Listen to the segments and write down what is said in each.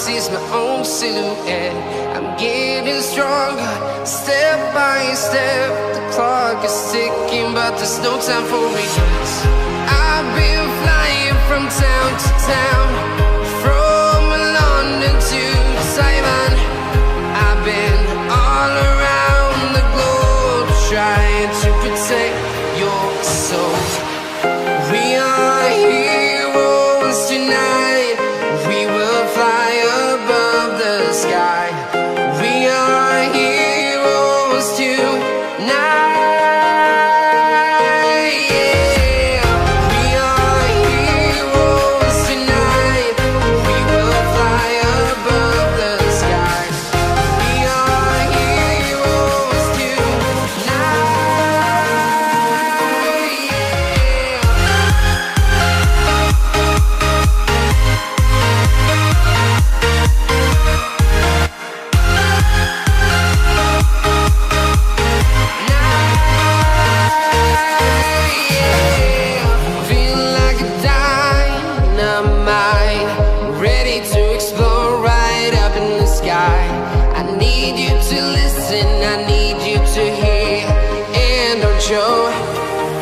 sees my own silhouette. I'm getting stronger, step by step. The clock is ticking, but there's no time for regrets. I've been flying from town to town, from London to Taiwan. I've been all around the globe, trying to protect your soul. We are heroes tonight. We will fly above the sky. We are heroes tonight. Show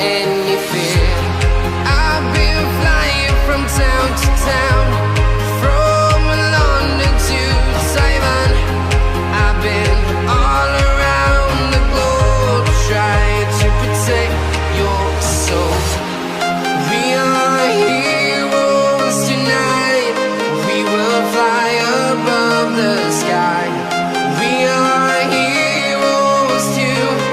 any fear. I've been flying from town to town, from London to Taiwan. I've been all around the globe, trying to protect your soul. We are heroes tonight. We will fly above the sky. We are heroes tonight.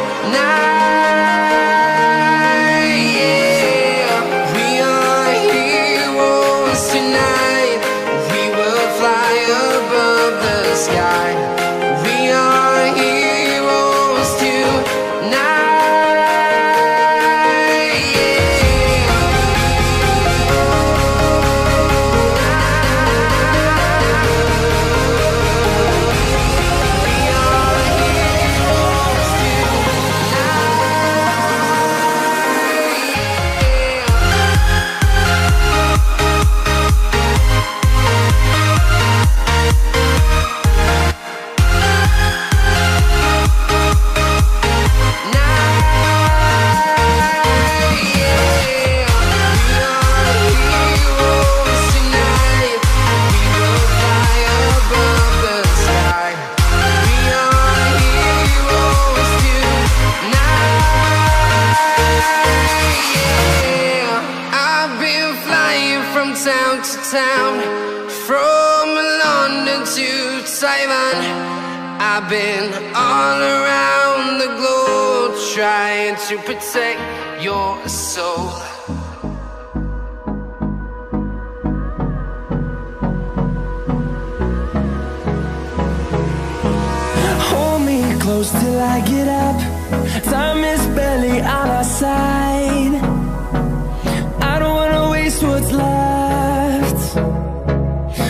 Town to town, from London to Taiwan. I've been all around the globe, trying to protect your soul. Hold me close till I get up. Time is barely on our side. I don't wanna waste what's left.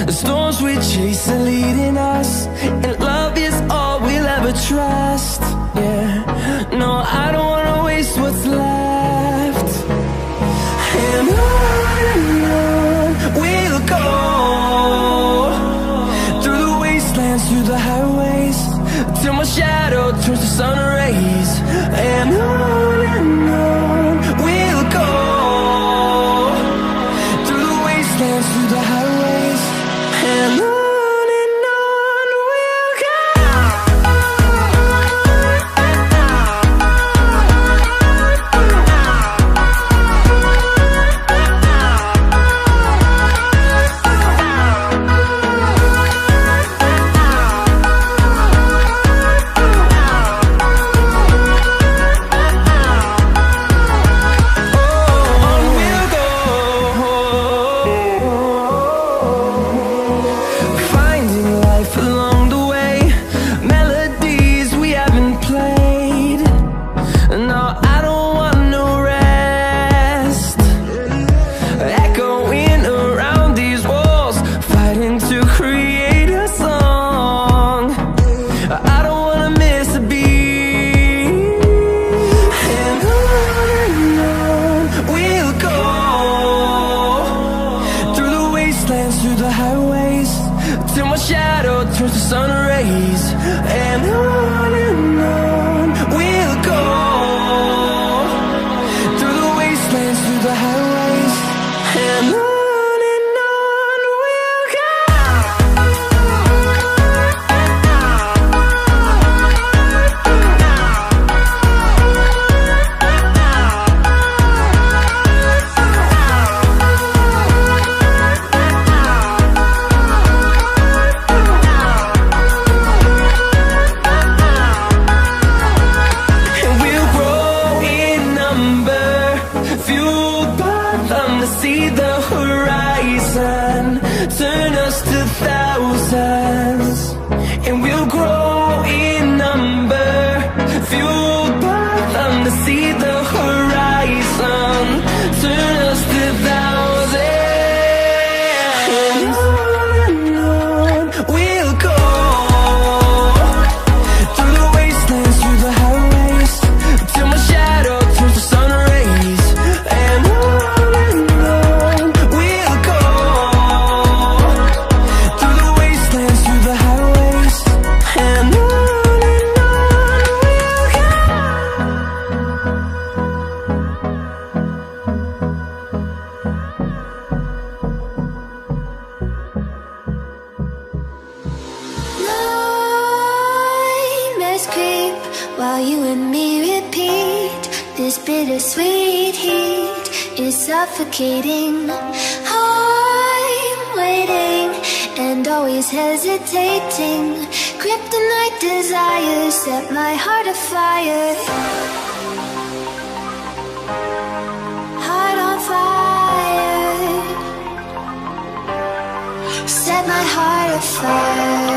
The storms we chase are leading us, and love is all we'll ever trust. Yeah, no, I don't wanna waste what's left. And on we'll go, through the wastelands, through the highways, till my shadow turns to sun rays. And on we'll go, through the wastelands, through the highways, and on we'll go. shadow turns to sun rays. And on we'll go, through the wastelands, through the highways. And on we'll go. See the horizon turn us to thousands, and we'll grow in number, fueled by them to see the horizon turn us to thousands. And on we'll go, through the wastelands, through the highways, till my shadow turns to sun rays. And while you and me repeat, this bittersweet heat is suffocating. I'm waiting and always hesitating. Kryptonite desires set my heart afire. Heart on fire, set my heart afire.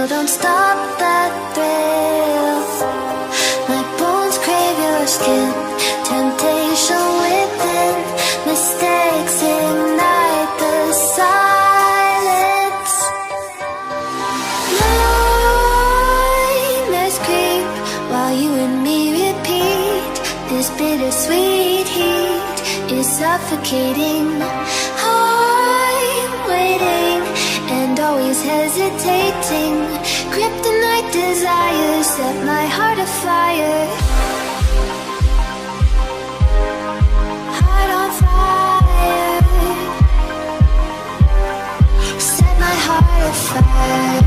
Don't stop that thrill. My bones crave your skin. Temptation within. Mistakes ignite the silence. Nightmares creep while you and me repeat. This bittersweet heat is suffocating. I'm waiting and always hesitating. Kryptonite desires set my heart afire. Heart on fire, set my heart afire.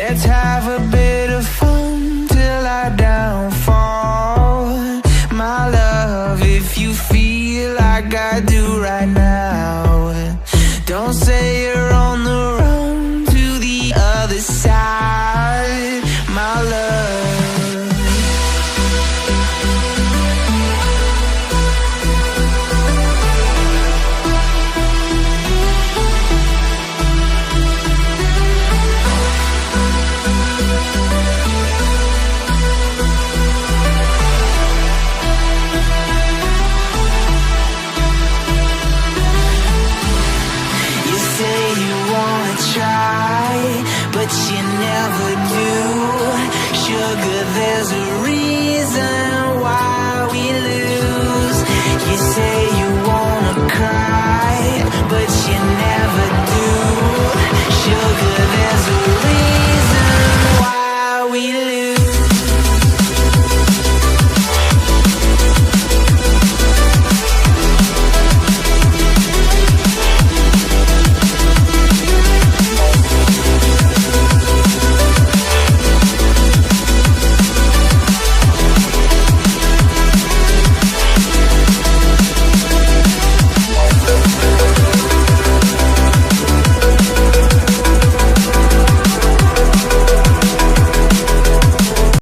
Let's have a bit